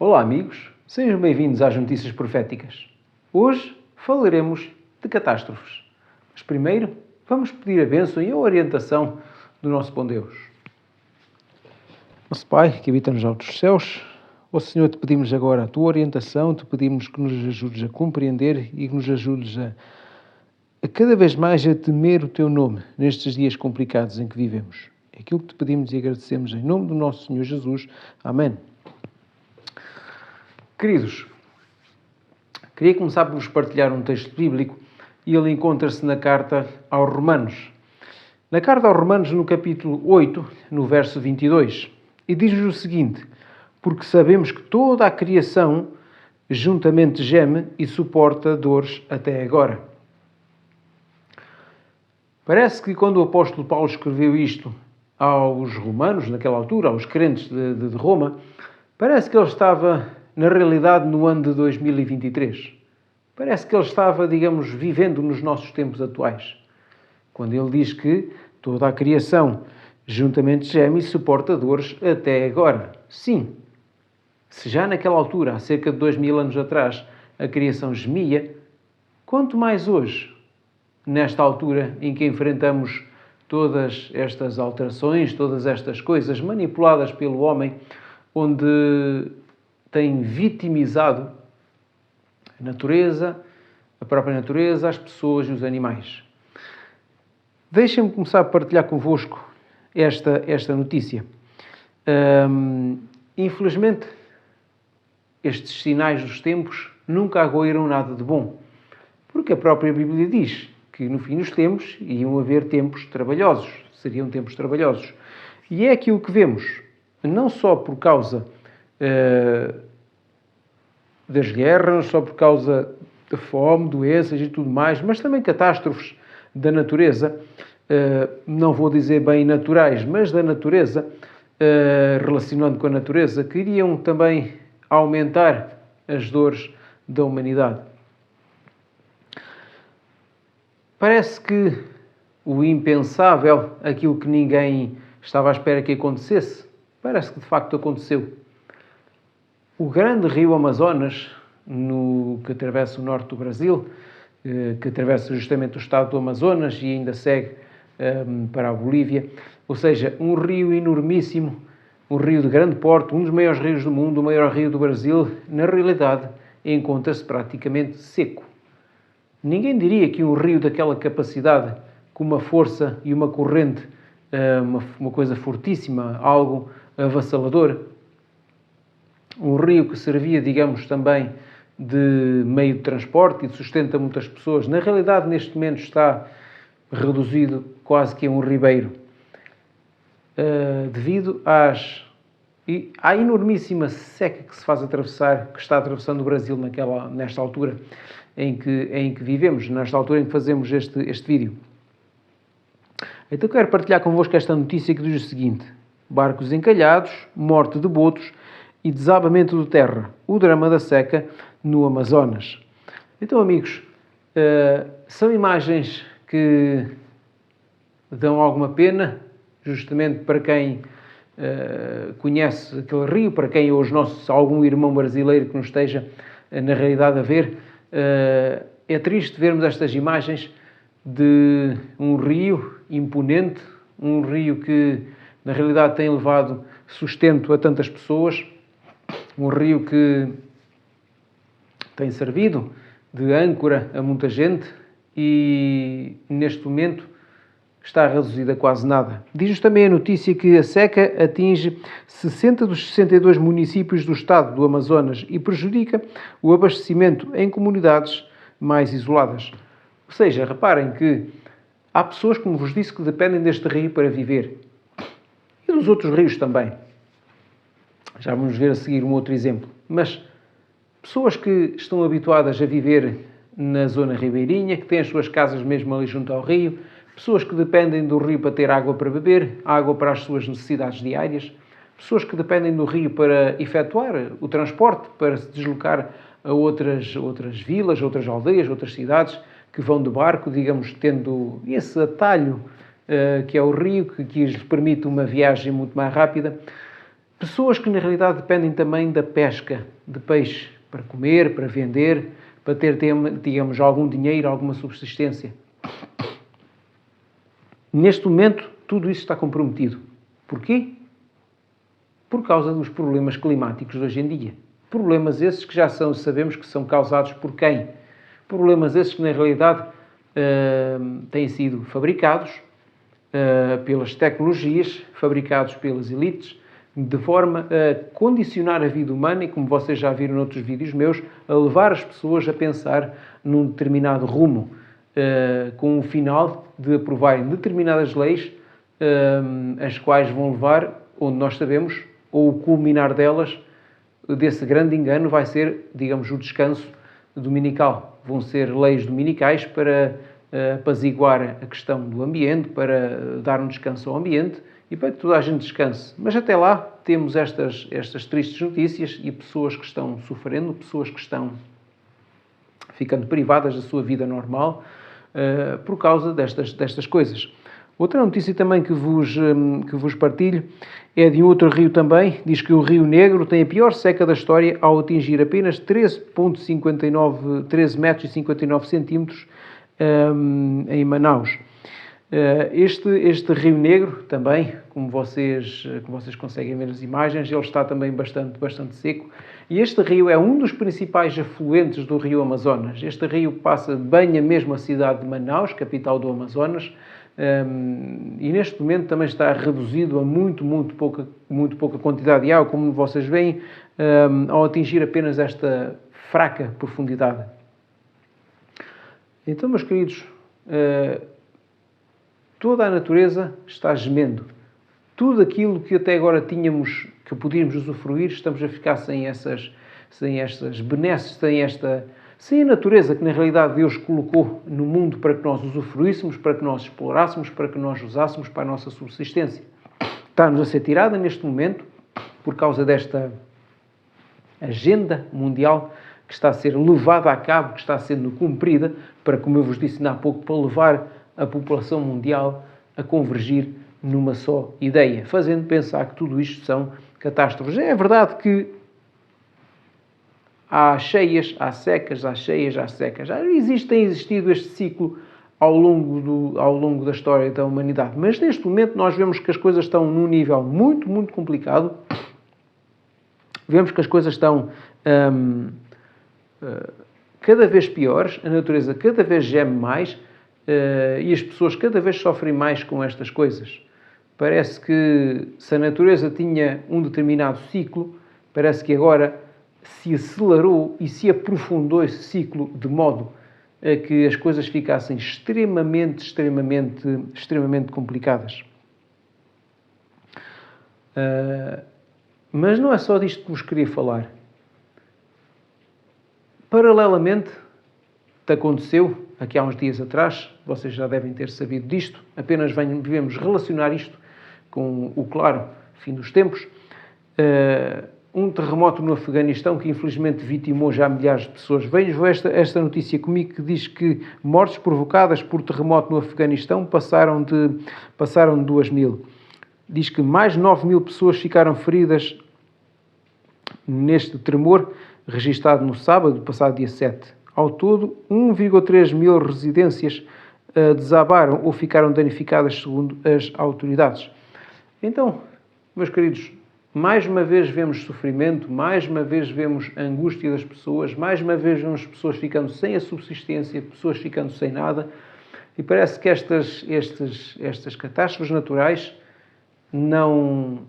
Olá amigos, sejam bem-vindos às Notícias Proféticas. Hoje falaremos de catástrofes. Mas primeiro, vamos pedir a bênção e a orientação do nosso bom Deus. Nosso Pai, que habita nos altos céus, ó Senhor, te pedimos agora a tua orientação, te pedimos que nos ajudes a compreender e que nos ajudes a cada vez mais a temer o teu nome nestes dias complicados em que vivemos. É aquilo que te pedimos e agradecemos em nome do nosso Senhor Jesus. Amém. Queridos, queria começar por vos partilhar um texto bíblico e ele encontra-se na carta aos Romanos. Na carta aos Romanos, no capítulo 8, no verso 22, e diz-nos o seguinte: porque sabemos que toda a criação juntamente geme e suporta dores até agora. Parece que quando o apóstolo Paulo escreveu isto aos romanos, naquela altura, aos crentes de Roma, parece que ele estava, na realidade, no ano de 2023. Parece que ele estava, digamos, vivendo nos nossos tempos atuais. Quando ele diz que toda a criação juntamente geme e suporta dores até agora. Sim, se já naquela altura, há cerca de 2000 anos atrás, a criação gemia, quanto mais hoje, nesta altura em que enfrentamos todas estas alterações, todas estas coisas manipuladas pelo homem, onde tem vitimizado a natureza, a própria natureza, as pessoas e os animais. Deixem-me começar a partilhar convosco esta notícia. Infelizmente, estes sinais dos tempos nunca agoiram nada de bom, porque a própria Bíblia diz que no fim dos tempos iam haver tempos trabalhosos, seriam tempos trabalhosos. E é aquilo que vemos, não só por causa das guerras, não só por causa da fome, doenças e tudo mais, mas também catástrofes da natureza, não vou dizer bem naturais, mas da natureza, relacionando com a natureza, que iriam também aumentar as dores da humanidade. Parece que o impensável, aquilo que ninguém estava à espera que acontecesse, parece que de facto aconteceu. O grande rio Amazonas, que atravessa o norte do Brasil, que atravessa justamente o estado do Amazonas e ainda segue para a Bolívia, ou seja, um rio enormíssimo, um rio de grande porte, um dos maiores rios do mundo, o maior rio do Brasil, na realidade encontra-se praticamente seco. Ninguém diria que um rio daquela capacidade, com uma força e uma corrente, uma coisa fortíssima, algo avassalador, um rio que servia, digamos, também de meio de transporte e de sustento a muitas pessoas, na realidade, neste momento está reduzido quase que a um ribeiro, devido à enormíssima seca que se faz atravessar, que está atravessando o Brasil nesta altura em que vivemos, nesta altura em que fazemos este vídeo. Então quero partilhar convosco esta notícia que diz o seguinte: barcos encalhados, morte de botos e desabamento de terra, o drama da seca no Amazonas. Então, amigos, são imagens que dão alguma pena, justamente para quem conhece aquele rio, para quem hoje algum irmão brasileiro que nos esteja na realidade a ver. É triste vermos estas imagens de um rio imponente, um rio que na realidade tem levado sustento a tantas pessoas, um rio que tem servido de âncora a muita gente e neste momento está reduzida a quase nada. Diz-nos também a notícia que a seca atinge 60 dos 62 municípios do estado do Amazonas e prejudica o abastecimento em comunidades mais isoladas. Ou seja, reparem que há pessoas, como vos disse, que dependem deste rio para viver. E dos outros rios também. Já vamos ver a seguir um outro exemplo. Mas pessoas que estão habituadas a viver na zona ribeirinha, que têm as suas casas mesmo ali junto ao rio, pessoas que dependem do rio para ter água para beber, água para as suas necessidades diárias, pessoas que dependem do rio para efetuar o transporte, para se deslocar a outras vilas, outras aldeias, outras cidades, que vão de barco, digamos, tendo esse atalho que é o rio, que lhes permite uma viagem muito mais rápida. Pessoas que na realidade dependem também da pesca de peixe para comer, para vender, para ter, digamos, algum dinheiro, alguma subsistência. Neste momento, tudo isso está comprometido. Porquê? Por causa dos problemas climáticos de hoje em dia. Problemas esses que já sabemos que são causados por quem? Problemas esses que na realidade têm sido fabricados pelas tecnologias, fabricados pelas elites, de forma a condicionar a vida humana e, como vocês já viram noutros vídeos meus, a levar as pessoas a pensar num determinado rumo, com o final de aprovarem determinadas leis, as quais vão levar, onde nós sabemos, ou o culminar delas, desse grande engano, vai ser, digamos, o descanso dominical. Vão ser leis dominicais para apaziguar a questão do ambiente, para dar um descanso ao ambiente e para que toda a gente descanse. Mas até lá temos estas tristes notícias e pessoas que estão sofrendo, pessoas que estão ficando privadas da sua vida normal por causa destas coisas. Outra notícia também que vos partilho é de um outro rio também. Diz que o Rio Negro tem a pior seca da história ao atingir apenas 13 metros e 59 centímetros em Manaus. Este Rio Negro também, como vocês conseguem ver nas imagens, ele está também bastante seco. E este rio é um dos principais afluentes do rio Amazonas. Este rio banha mesmo a cidade de Manaus, capital do Amazonas, e neste momento também está reduzido a muito pouca quantidade de água, como vocês veem, ao atingir apenas esta fraca profundidade. Então, meus queridos, toda a natureza está gemendo. Tudo aquilo que até agora tínhamos, que podíamos usufruir, estamos a ficar sem estas benesses, sem a natureza que na realidade Deus colocou no mundo para que nós usufruíssemos, para que nós explorássemos, para que nós usássemos para a nossa subsistência. Está-nos a ser tirada neste momento por causa desta agenda mundial que está a ser levada a cabo, que está sendo cumprida, para, como eu vos disse há pouco, para levar a população mundial a convergir numa só ideia, fazendo pensar que tudo isto são catástrofes. É verdade que há cheias, há secas, há cheias, há secas. Tem existido este ciclo ao longo da história da humanidade. Mas neste momento nós vemos que as coisas estão num nível muito complicado. Vemos que as coisas estão cada vez piores, a natureza cada vez geme mais e as pessoas cada vez sofrem mais com estas coisas. Parece que se a natureza tinha um determinado ciclo, parece que agora se acelerou e se aprofundou esse ciclo de modo a que as coisas ficassem extremamente complicadas. Mas não é só disto que vos queria falar. Paralelamente, aconteceu, aqui há uns dias atrás, vocês já devem ter sabido disto, apenas devemos relacionar isto com o claro fim dos tempos, um terremoto no Afeganistão que infelizmente vitimou já milhares de pessoas. Vejo esta notícia comigo que diz que mortes provocadas por terremoto no Afeganistão passaram de 2.000. Diz que mais de 9.000 pessoas ficaram feridas neste tremor registado no sábado, passado dia 7. Ao todo, 1,3 mil residências desabaram ou ficaram danificadas, segundo as autoridades. Então, meus queridos, mais uma vez vemos sofrimento, mais uma vez vemos a angústia das pessoas, mais uma vez vemos pessoas ficando sem a subsistência, pessoas ficando sem nada, e parece que estas catástrofes naturais não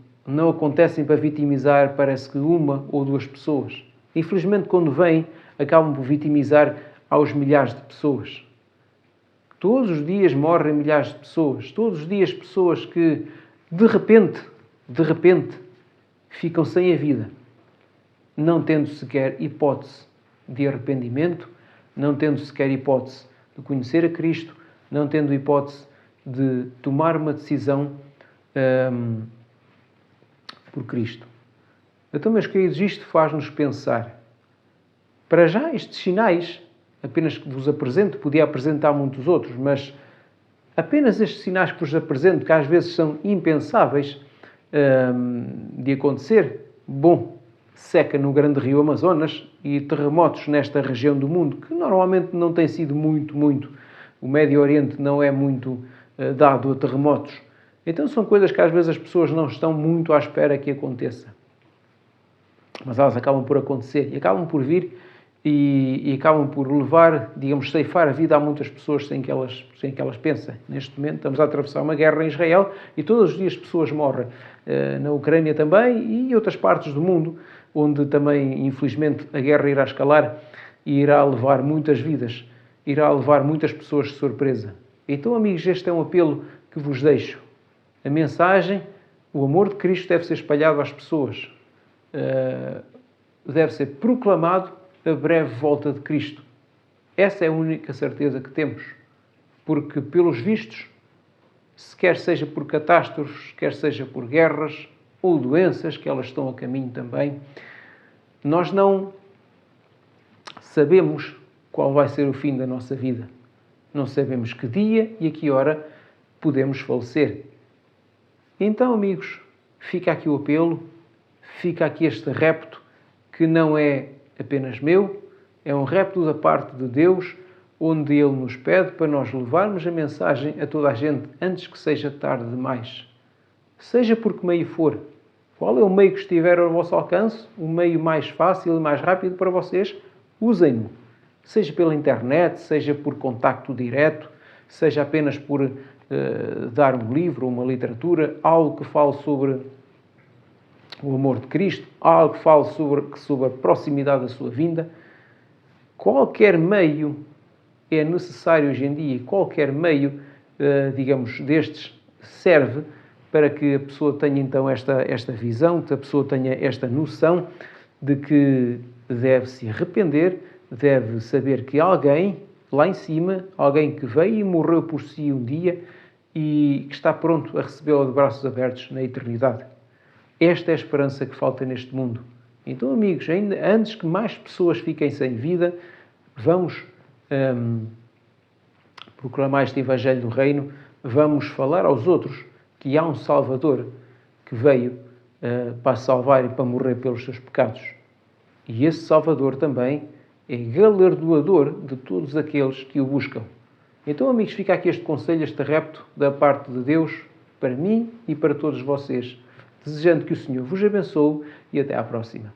acontecem para vitimizar, parece que uma ou duas pessoas. Infelizmente, quando vêm, acabam por vitimizar aos milhares de pessoas. Todos os dias morrem milhares de pessoas. Todos os dias pessoas que, de repente, ficam sem a vida. Não tendo sequer hipótese de arrependimento, não tendo sequer hipótese de conhecer a Cristo, não tendo hipótese de tomar uma decisão por Cristo. Então, meus queridos, isto faz-nos pensar. Para já, estes sinais, apenas que vos apresento, podia apresentar muitos outros, mas apenas estes sinais que vos apresento, que às vezes são impensáveis, de acontecer. Bom, seca no grande rio Amazonas e terremotos nesta região do mundo, que normalmente não tem sido muito. O Médio Oriente não é muito dado a terremotos. Então são coisas que às vezes as pessoas não estão muito à espera que aconteça. Mas elas acabam por acontecer e acabam por vir e acabam por levar, digamos, ceifar a vida a muitas pessoas sem que elas pensem. Neste momento estamos a atravessar uma guerra em Israel e todos os dias pessoas morrem. Na Ucrânia também e em outras partes do mundo, onde também, infelizmente, a guerra irá escalar e irá levar muitas vidas, irá levar muitas pessoas de surpresa. Então, amigos, este é um apelo que vos deixo. A mensagem, o amor de Cristo deve ser espalhado às pessoas. Deve ser proclamado a breve volta de Cristo. Essa é a única certeza que temos. Porque, pelos vistos, se quer seja por catástrofes, quer seja por guerras ou doenças, que elas estão a caminho também, nós não sabemos qual vai ser o fim da nossa vida. Não sabemos que dia e a que hora podemos falecer. Então, amigos, fica aqui o apelo, fica aqui este repto, que não é apenas meu, é um repto da parte de Deus, onde Ele nos pede para nós levarmos a mensagem a toda a gente antes que seja tarde demais. Seja por que meio for. Qual é o meio que estiver ao vosso alcance, o meio mais fácil e mais rápido para vocês? Usem-no. Seja pela internet, seja por contacto direto, seja apenas por dar um livro, uma literatura, algo que fale sobre o amor de Cristo, algo que fale sobre a proximidade da sua vinda. Qualquer meio é necessário hoje em dia, qualquer meio, digamos, destes serve para que a pessoa tenha então esta visão, que a pessoa tenha esta noção de que deve se arrepender, deve saber que alguém lá em cima, alguém que veio e morreu por si um dia e que está pronto a recebê-lo de braços abertos na eternidade. Esta é a esperança que falta neste mundo. Então, amigos, ainda antes que mais pessoas fiquem sem vida, vamos proclamar este Evangelho do Reino, vamos falar aos outros que há um Salvador que veio para salvar e para morrer pelos seus pecados. E esse Salvador também é galardoador de todos aqueles que o buscam. Então, amigos, fica aqui este conselho, este repto da parte de Deus para mim e para todos vocês, desejando que o Senhor vos abençoe e até à próxima.